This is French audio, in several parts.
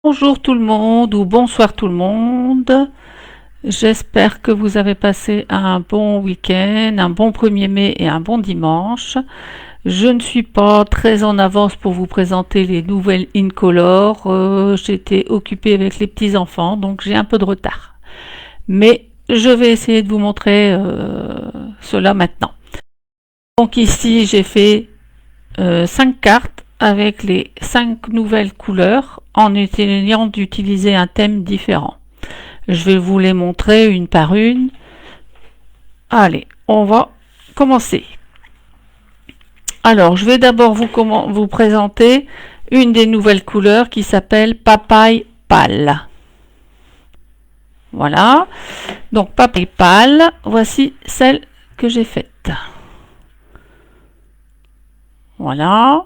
Bonjour tout le monde ou bonsoir tout le monde. J'espère que vous avez passé un bon week-end, un bon 1er mai et un bon dimanche. Je ne suis pas très en avance pour vous présenter les nouvelles Incolor. J'étais occupée avec les petits-enfants, donc j'ai un peu de retard. Mais je vais essayer de vous montrer cela maintenant. Donc ici, j'ai fait 5 cartes avec les 5 nouvelles couleurs en essayant d'utiliser un thème différent. Je vais vous les montrer une par une. Allez, on va commencer. Alors, je vais d'abord vous présenter une des nouvelles couleurs qui s'appelle Papaye Pâle. Voilà. Donc, Papaye Pâle, voici celle que j'ai faite. Voilà.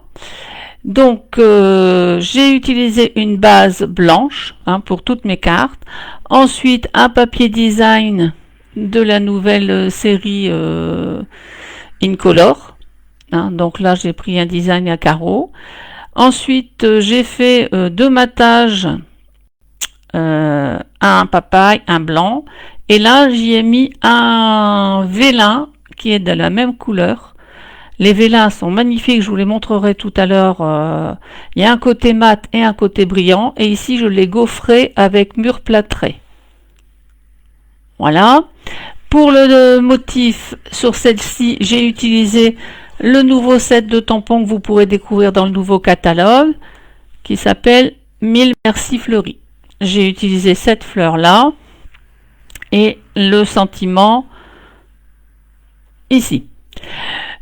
Donc, j'ai utilisé une base blanche pour toutes mes cartes. Ensuite, un papier design de la nouvelle série Incolor. Donc là, j'ai pris un design à carreaux. Ensuite, j'ai fait 2 matages, un papaye, un blanc. Et là, j'y ai mis un vélin qui est de la même couleur. Les vélins sont magnifiques, je vous les montrerai tout à l'heure. Il y a un côté mat et un côté brillant. Et ici, je l'ai gaufré avec mur plâtré. Voilà. Pour le motif, sur celle-ci, j'ai utilisé le nouveau set de tampons que vous pourrez découvrir dans le nouveau catalogue, qui s'appelle 1000 Merci Fleuries. J'ai utilisé cette fleur-là et le sentiment ici.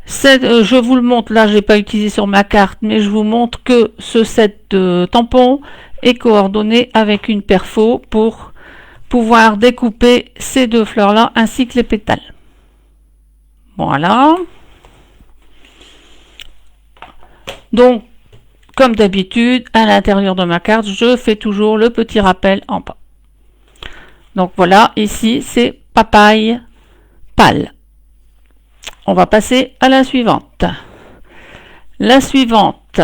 Je vous le montre, là j'ai pas utilisé sur ma carte, mais je vous montre que ce set de tampons est coordonné avec une perfo pour pouvoir découper ces 2 fleurs là ainsi que les pétales. Voilà. Donc, comme d'habitude, à l'intérieur de ma carte, je fais toujours le petit rappel en bas. Donc voilà, ici c'est Papaye Pâle. On va passer à la suivante. La suivante,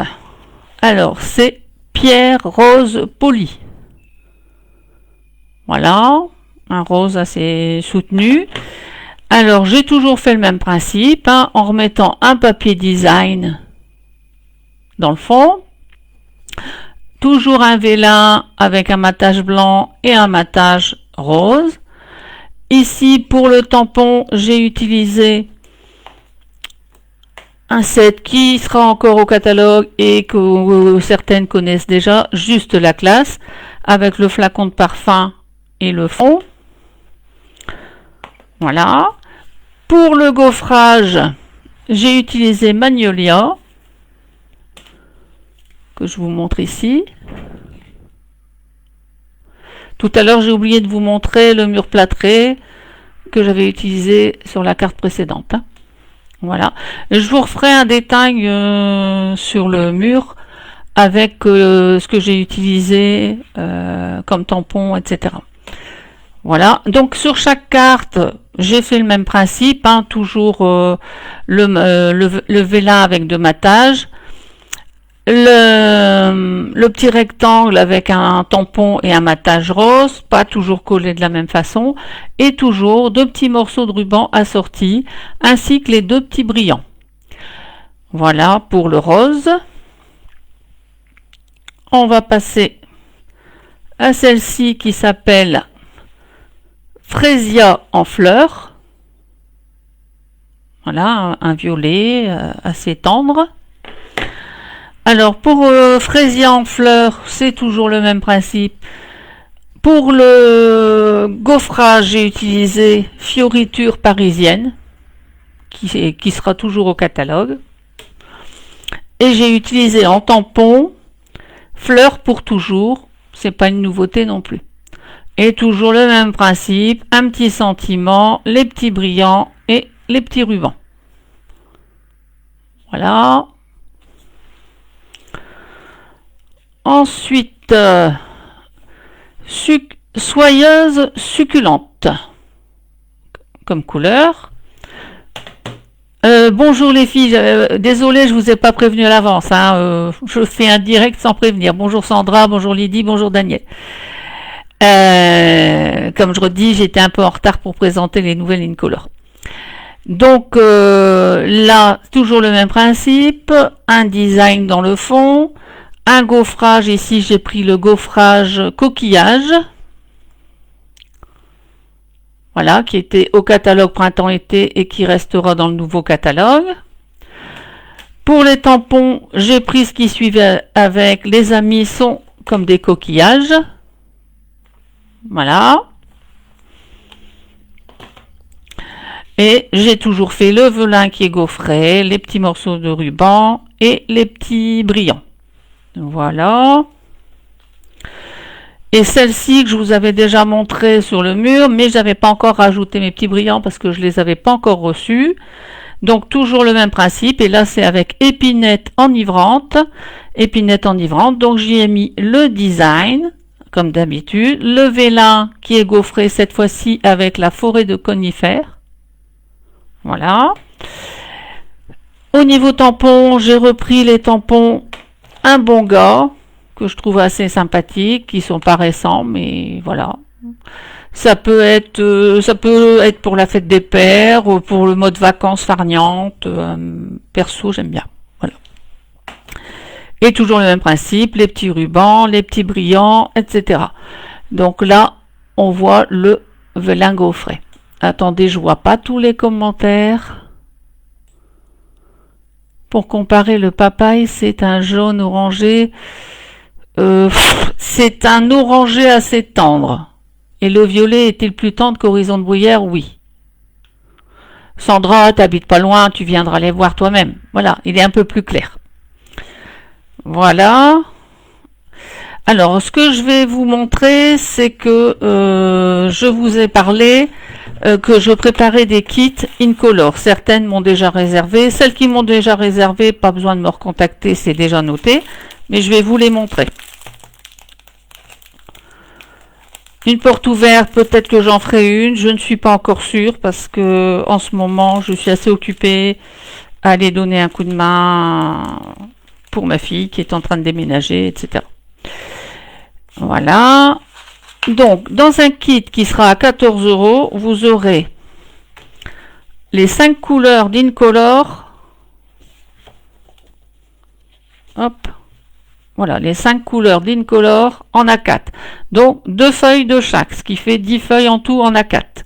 alors c'est Pierre Rose Poli. Voilà, un rose assez soutenu. Alors j'ai toujours fait le même principe, en remettant un papier design dans le fond. Toujours un vélin avec un matage blanc et un matage rose. Ici pour le tampon, j'ai utilisé un set qui sera encore au catalogue et que certaines connaissent déjà, juste la classe, avec le flacon de parfum et le fond. Voilà. Pour le gaufrage, j'ai utilisé Magnolia, que je vous montre ici. Tout à l'heure, j'ai oublié de vous montrer le mur plâtré que j'avais utilisé sur la carte précédente. Voilà. Je vous referai un détail sur le mur avec ce que j'ai utilisé comme tampon, etc. Voilà. Donc sur chaque carte, j'ai fait le même principe, toujours le vélin avec 2 matages, le petit rectangle avec un tampon et un matage rose, pas toujours collé de la même façon, et toujours 2 petits morceaux de ruban assortis, ainsi que les 2 petits brillants. Voilà pour le rose. On va passer à celle-ci qui s'appelle Frésia en fleurs. Voilà, un violet assez tendre. Alors pour Frésia en fleurs, c'est toujours le même principe. Pour le gaufrage, j'ai utilisé Fioriture parisienne, qui sera toujours au catalogue. Et j'ai utilisé en tampon Fleurs pour toujours, c'est pas une nouveauté non plus. Et toujours le même principe, un petit sentiment, les petits brillants et les petits rubans. Voilà. Ensuite, soyeuse succulente comme couleur. Bonjour les filles, désolé, je vous ai pas prévenu à l'avance, hein, je fais un direct sans prévenir. Bonjour Sandra, bonjour Lydie, bonjour Daniel. Comme je redis, j'étais un peu en retard pour présenter les nouvelles Incolor. Donc là, toujours le même principe, un design dans le fond, un gaufrage, ici j'ai pris le gaufrage coquillage. Voilà, qui était au catalogue printemps-été et qui restera dans le nouveau catalogue. Pour les tampons, j'ai pris ce qui suivait avec. Les amis sont comme des coquillages. Voilà. Et j'ai toujours fait le velin qui est gaufré, les petits morceaux de ruban et les petits brillants. Voilà. Et celle-ci que je vous avais déjà montré sur le mur, mais je n'avais pas encore rajouté mes petits brillants parce que je les avais pas encore reçus. Donc toujours le même principe, et là c'est avec épinette enivrante. Épinette enivrante, donc j'y ai mis le design, comme d'habitude, le vélin qui est gaufré cette fois-ci avec la forêt de conifères. Voilà. Au niveau tampon, j'ai repris les tampons Un Bon Gars, que je trouve assez sympathiques, qui sont pas récents, mais voilà. Ça peut être pour la fête des pères, ou pour le mode vacances farniente. Perso, j'aime bien. Voilà. Et toujours le même principe, les petits rubans, les petits brillants, etc. Donc là, on voit le velin gaufré. Attendez, je vois pas tous les commentaires. Pour comparer, le papaye, c'est un jaune orangé. C'est un orangé assez tendre. Et le violet est-il plus tendre qu'Horizon de Bruyère? Oui. Sandra, t'habites pas loin, tu viendras les voir toi-même. Voilà, il est un peu plus clair. Voilà. Alors, ce que je vais vous montrer, c'est que je vous ai parlé que je préparais des kits Incolor. Certaines m'ont déjà réservé. Celles qui m'ont déjà réservé, pas besoin de me recontacter, c'est déjà noté. Mais je vais vous les montrer. Une porte ouverte, peut-être que j'en ferai une. Je ne suis pas encore sûre parce que en ce moment, je suis assez occupée à aller donner un coup de main pour ma fille qui est en train de déménager, etc. Voilà. Donc, dans un kit qui sera à 14 €, vous aurez les 5 couleurs d'Incolor. Hop. Voilà, les 5 couleurs d'Incolor en A4. Donc, 2 feuilles de chaque, ce qui fait 10 feuilles en tout en A4.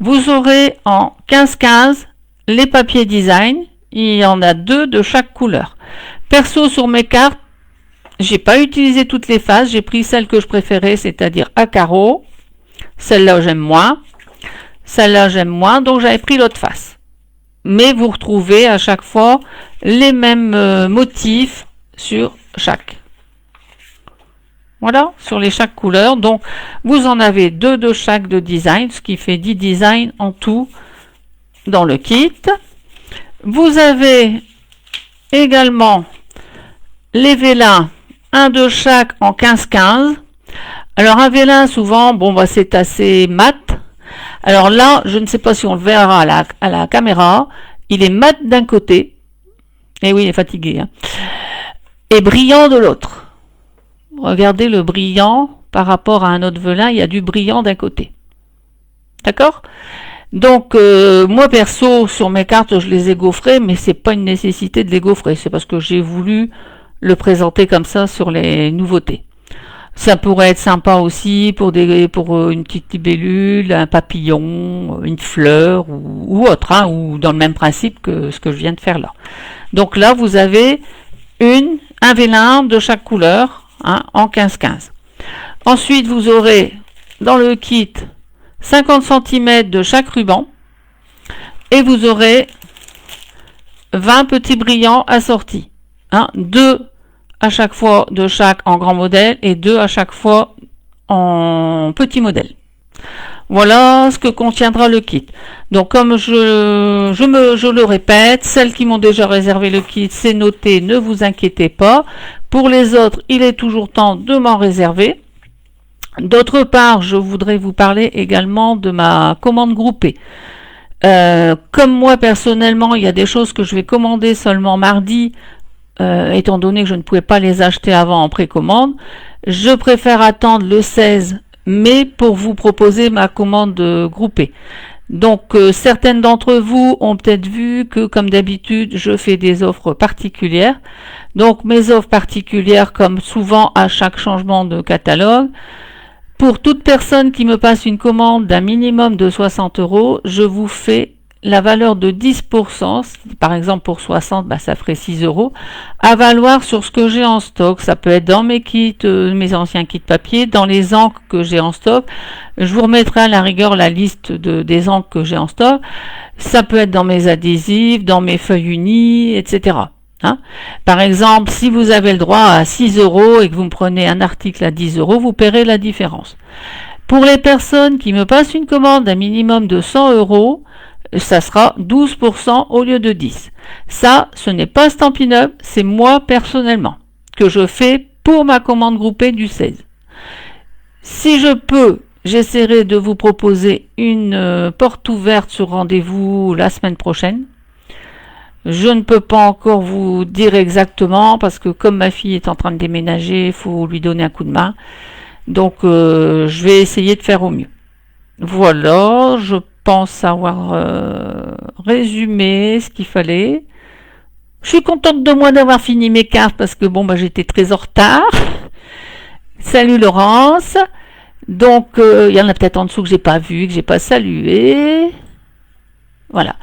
Vous aurez en 15-15 les papiers design. Il y en a 2 de chaque couleur. Perso, sur mes cartes, j'ai pas utilisé toutes les faces. J'ai pris celle que je préférais, c'est-à-dire à carreaux. Celle-là, j'aime moins. Celle-là, j'aime moins, donc j'avais pris l'autre face. Mais vous retrouvez à chaque fois les mêmes motifs sur chaque. Voilà, sur les chaque couleur. Donc, vous en avez 2 de chaque de design, ce qui fait 10 designs en tout dans le kit. Vous avez également les vélins, un de chaque en 15-15. Alors, un vélin, souvent, bon, bah, c'est assez mat. Alors là, je ne sais pas si on le verra à la caméra. Il est mat d'un côté. Et oui, il est fatigué, hein. Et brillant de l'autre. Regardez le brillant par rapport à un autre velin, il y a du brillant d'un côté. D'accord? Donc, moi perso, sur mes cartes, je les ai gaufrés, mais c'est pas une nécessité de les gaufrer. C'est parce que j'ai voulu le présenter comme ça sur les nouveautés. Ça pourrait être sympa aussi pour une petite libellule, un papillon, une fleur ou autre, hein, ou dans le même principe que ce que je viens de faire là. Donc là, vous avez un vélin de chaque couleur, hein, en 15-15. Ensuite, vous aurez dans le kit 50 cm de chaque ruban et vous aurez 20 petits brillants assortis. Hein, 2 à chaque fois de chaque en grand modèle et 2 à chaque fois en petit modèle. Voilà ce que contiendra le kit. Donc comme je le répète, celles qui m'ont déjà réservé le kit, c'est noté, ne vous inquiétez pas. Pour les autres, il est toujours temps de m'en réserver. D'autre part, je voudrais vous parler également de ma commande groupée. Comme moi personnellement, il y a des choses que je vais commander seulement mardi, étant donné que je ne pouvais pas les acheter avant en précommande, je préfère attendre le 16 mai pour vous proposer ma commande groupée. Donc certaines d'entre vous ont peut-être vu que comme d'habitude je fais des offres particulières. Donc mes offres particulières, comme souvent à chaque changement de catalogue, pour toute personne qui me passe une commande d'un minimum de 60 €, je vous fais la valeur de 10%, par exemple pour 60, ça ferait 6 €, à valoir sur ce que j'ai en stock. Ça peut être dans mes kits, mes anciens kits papier, dans les encres que j'ai en stock. Je vous remettrai à la rigueur la liste des encres que j'ai en stock. Ça peut être dans mes adhésifs, dans mes feuilles unies, etc. Hein, par exemple, si vous avez le droit à 6 € et que vous me prenez un article à 10 €, vous paierez la différence. Pour les personnes qui me passent une commande d'un minimum de 100 €, ça sera 12% au lieu de 10. Ça, ce n'est pas Stampin' Up, c'est moi personnellement que je fais pour ma commande groupée du 16. Si je peux, j'essaierai de vous proposer une porte ouverte sur rendez-vous la semaine prochaine. Je ne peux pas encore vous dire exactement parce que comme ma fille est en train de déménager, il faut lui donner un coup de main. Donc je vais essayer de faire au mieux. Voilà, je pense avoir résumé ce qu'il fallait. Je suis contente de moi d'avoir fini mes cartes parce que j'étais très en retard. Salut Laurence. Donc il y en a peut-être en dessous que j'ai pas vu, que j'ai pas salué. Voilà.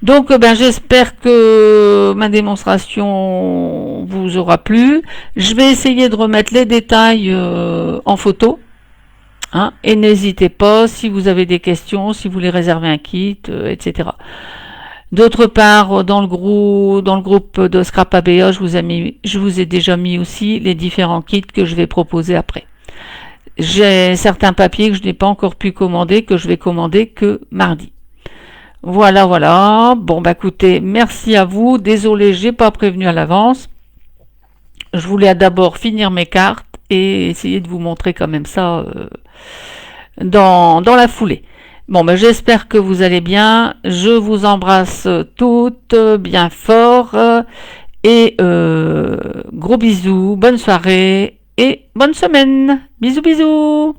Donc j'espère que ma démonstration vous aura plu. Je vais essayer de remettre les détails en photo. Hein, et n'hésitez pas si vous avez des questions, si vous voulez réserver un kit, etc. D'autre part, dans le groupe de Scrap ABA, je vous ai déjà mis aussi les différents kits que je vais proposer après. J'ai certains papiers que je n'ai pas encore pu commander, que je vais commander que mardi. Voilà. Bon, écoutez, merci à vous. Désolé, j'ai pas prévenu à l'avance. Je voulais d'abord finir mes cartes et essayer de vous montrer quand même ça dans la foulée. Bon, j'espère que vous allez bien. Je vous embrasse toutes bien fort et gros bisous, bonne soirée et bonne semaine. Bisous.